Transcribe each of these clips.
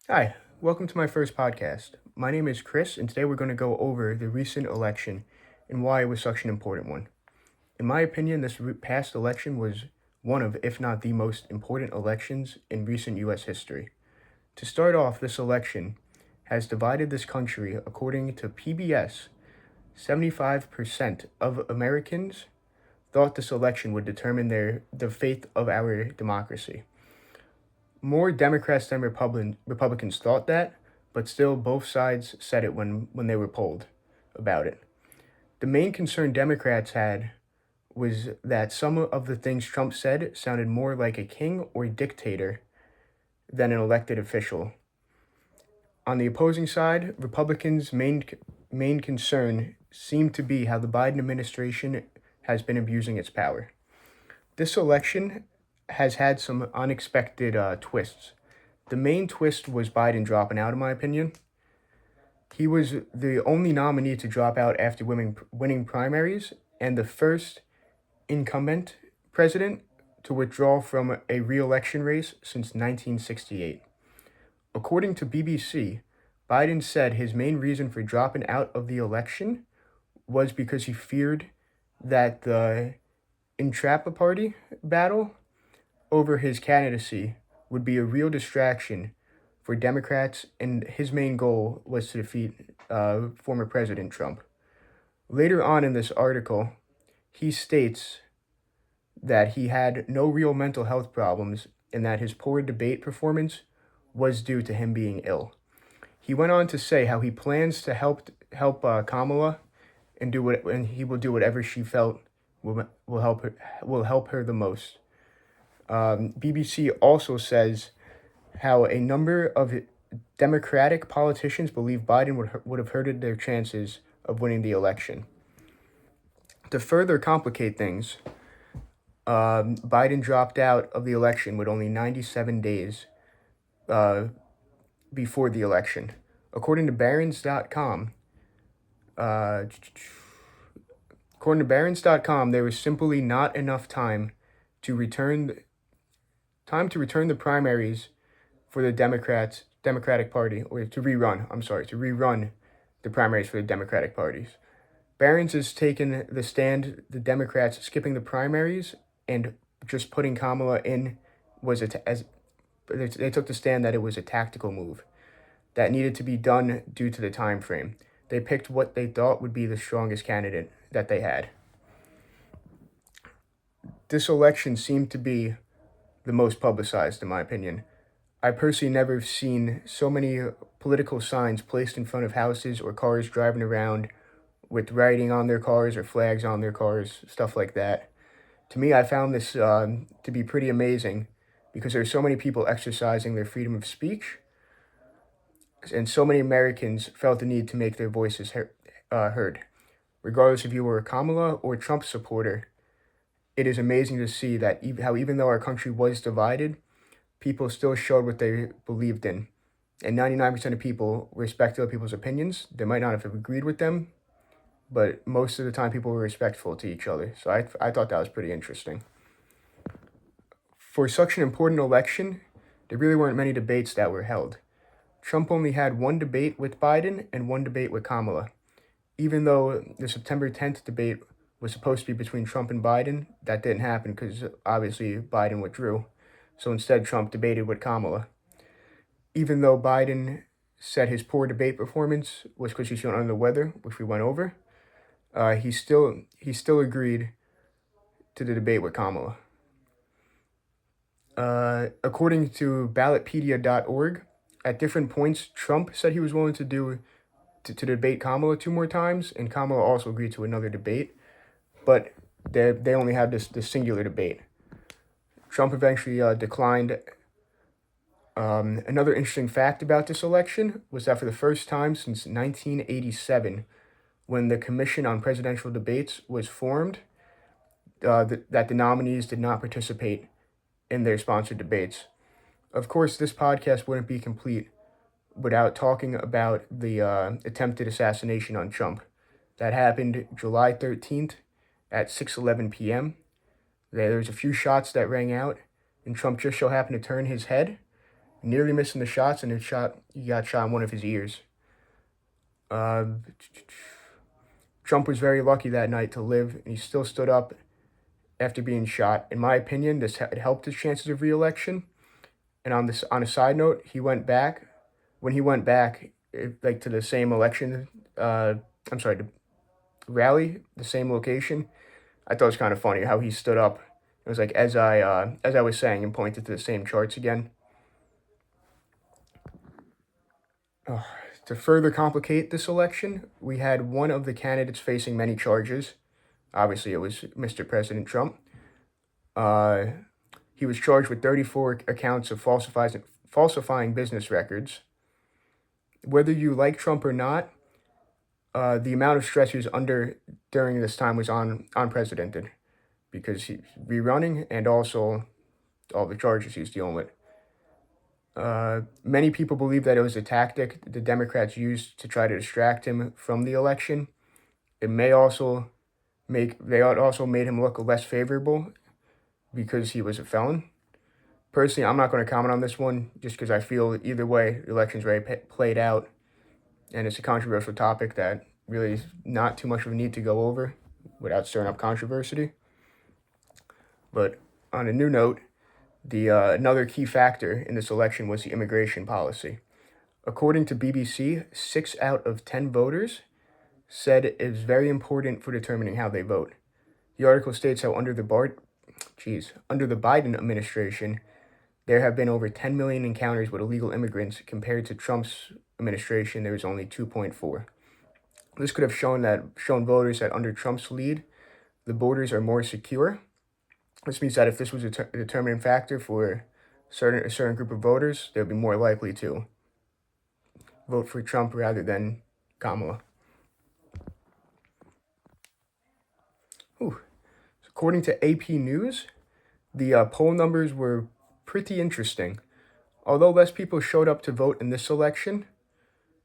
Hi, welcome to my first podcast. My name is Chris, and today we're going to go over the recent election and why it was such an important one. In my opinion, this past election was one of, if not the most important elections in recent U.S. history. To start off, this election has divided this country. According to PBS, 75% of Americans thought this election would determine the fate of our democracy. More Democrats than Republicans thought that, but still both sides said it when they were polled about it. The main concern Democrats had was that some of the things Trump said sounded more like a king or dictator than an elected official. On the opposing side, Republicans' main concern seemed to be how the Biden administration has been abusing its power. This election has had some unexpected twists. The main twist was Biden dropping out, in my opinion. He was the only nominee to drop out after winning primaries and the first incumbent president to withdraw from a re-election race since 1968. According to BBC, Biden said his main reason for dropping out of the election was because he feared that the Intrapa Party battle over his candidacy would be a real distraction for Democrats, and his main goal was to defeat former President Trump. Later on in this article, he states that he had no real mental health problems and that his poor debate performance was due to him being ill. He went on to say how he plans to help Kamala and he will do whatever she felt will help her the most. BBC also says how a number of Democratic politicians believe Biden would have hurted their chances of winning the election. To further complicate things, Biden dropped out of the election with only 97 days before the election. According to Barron's.com, there was simply not enough time to return the primaries for the Democratic Party, or to rerun the primaries for the Democratic parties. Barron's has taken the stand the Democrats skipping the primaries and just putting Kamala in they took the stand that it was a tactical move that needed to be done due to the time frame. They picked what they thought would be the strongest candidate that they had. This election seemed to be the most publicized, in my opinion. I personally never seen so many political signs placed in front of houses or cars driving around with writing on their cars or flags on their cars, stuff like that. To me, I found this to be pretty amazing because there's so many people exercising their freedom of speech, and so many Americans felt the need to make their voices heard. Regardless if you were a Kamala or Trump supporter, it is amazing to see that how even though our country was divided, people still showed what they believed in. And 99% of people respect other people's opinions. They might not have agreed with them, but most of the time people were respectful to each other. So I thought that was pretty interesting. For such an important election, there really weren't many debates that were held. Trump only had one debate with Biden and one debate with Kamala. Even though the September 10th debate was supposed to be between Trump and Biden, that didn't happen because obviously Biden withdrew. So instead, Trump debated with Kamala. Even though Biden said his poor debate performance was because he's feeling under the weather, which we went over, he still agreed to the debate with Kamala. According to ballotpedia.org, at different points, Trump said he was willing to debate Kamala 2 more times, and Kamala also agreed to another debate, but they only had this singular debate. Trump eventually declined. Another interesting fact about this election was that for the first time since 1987, when the Commission on Presidential Debates was formed, that the nominees did not participate in their sponsored debates. Of course, this podcast wouldn't be complete without talking about the attempted assassination on Trump. That happened July 13th at 6:11 p.m. There was a few shots that rang out, and Trump just so happened to turn his head, nearly missing the shots, and he got shot in one of his ears. Uh, Trump was very lucky that night to live, and he still stood up after being shot. In my opinion, it helped his chances of reelection. And on a side note, he went back when he went back like to the same election. I'm sorry, the rally, the same location. I thought it was kind of funny how he stood up. It was like as I was saying and pointed to the same charts again. Uh, to further complicate this election, we had one of the candidates facing many charges. Obviously, it was Mr. President Trump. Uh, he was charged with 34 accounts of falsifying business records. Whether you like Trump or not, the amount of stress he was under during this time was unprecedented because he's rerunning and also all the charges he's dealing with. Many people believe that it was a tactic the Democrats used to try to distract him from the election. It may also they also made him look less favorable because he was a felon. Personally, I'm not going to comment on this one just because I feel either way, the election's already played out, and it's a controversial topic that really is not too much of a need to go over without stirring up controversy. But on a new note, the another key factor in this election was the immigration policy. According to BBC, 6 out of 10 voters said it is very important for determining how they vote. The article states how under the Biden administration, there have been over 10 million encounters with illegal immigrants compared to Trump's administration. There was only 2.4. This could have shown voters that under Trump's lead, the borders are more secure. This means that if this was a determining factor for a certain group of voters, they would be more likely to vote for Trump rather than Kamala. Ooh. According to AP News, the poll numbers were pretty interesting. Although less people showed up to vote in this election,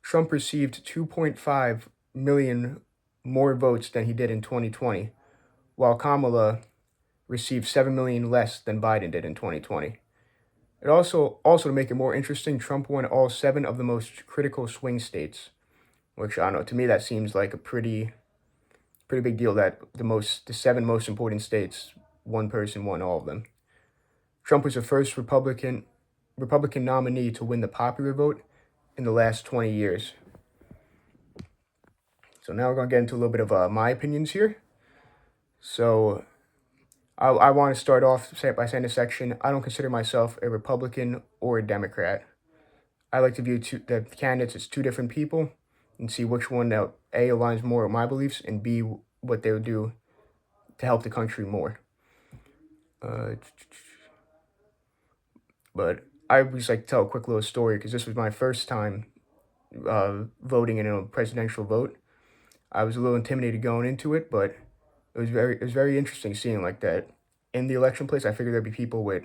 Trump received 2.5 million more votes than he did in 2020, while Kamala received 7 million less than Biden did in 2020. It also to make it more interesting, Trump won all 7 of the most critical swing states, which I don't know, to me that seems like a pretty big deal that the 7 most important states, one person won all of them. Trump was the first Republican nominee to win the popular vote in the last 20 years. So now we're going to get into a little bit of my opinions here. So I want to start off by saying this section, I don't consider myself a Republican or a Democrat. I like to view the candidates as 2 different people and see which one A, aligns more with my beliefs, and B, what they would do to help the country more. But I always like to tell a quick little story because this was my first time voting in a presidential vote. I was a little intimidated going into it, but it was very interesting seeing like that in the election place. I figured there'd be people with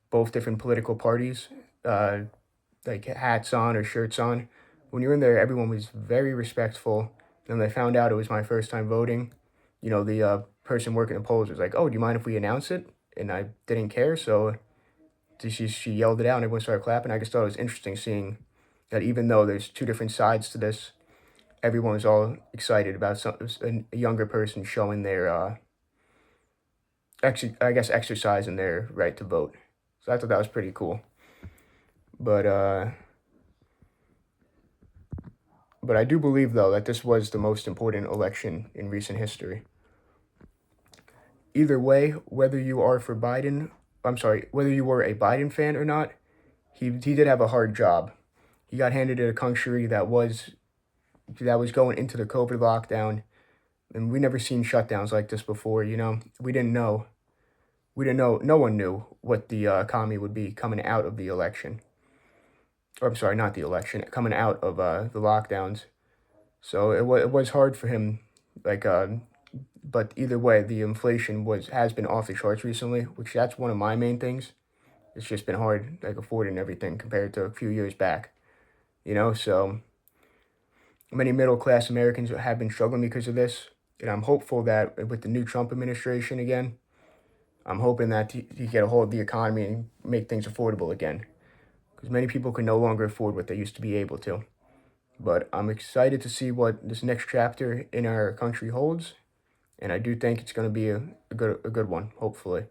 both different political parties, like hats on or shirts on. When you're in there, everyone was very respectful. And they found out it was my first time voting. You know, the person working the polls was like, "Oh, do you mind if we announce it?" And I didn't care, so she yelled it out, and everyone started clapping. I just thought it was interesting seeing that even though there's 2 different sides to this, everyone was all excited about a younger person showing their, exercising their right to vote. So I thought that was pretty cool. But I do believe, though, that this was the most important election in recent history. Either way, whether you were a Biden fan or not, he did have a hard job. He got handed a country that was going into the COVID lockdown, and we never seen shutdowns like this before. You know, we didn't know. No one knew what the economy would be coming out of the election. Or I'm sorry, not the election, coming out of the lockdowns. So it was hard for him. But either way, the inflation has been off the charts recently, which that's one of my main things. It's just been hard, like affording everything compared to a few years back. You know, so many middle-class Americans have been struggling because of this. And I'm hopeful that with the new Trump administration again, I'm hoping that he get a hold of the economy and make things affordable again. because many people can no longer afford what they used to be able to. But I'm excited to see what this next chapter in our country holds, and I do think it's going to be a good one, hopefully.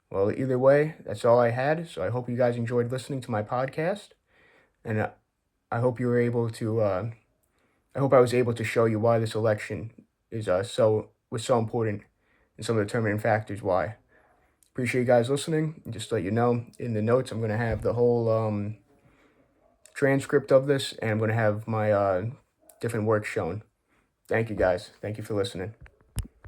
Well, either way, that's all I had. So I hope you guys enjoyed listening to my podcast, and I hope you were able to. I hope I was able to show you why this election is was so important, and some of the determining factors why. Appreciate you guys listening. And just to let you know, in the notes, I'm gonna have the whole transcript of this, and I'm gonna have my different work shown. Thank you guys. Thank you for listening.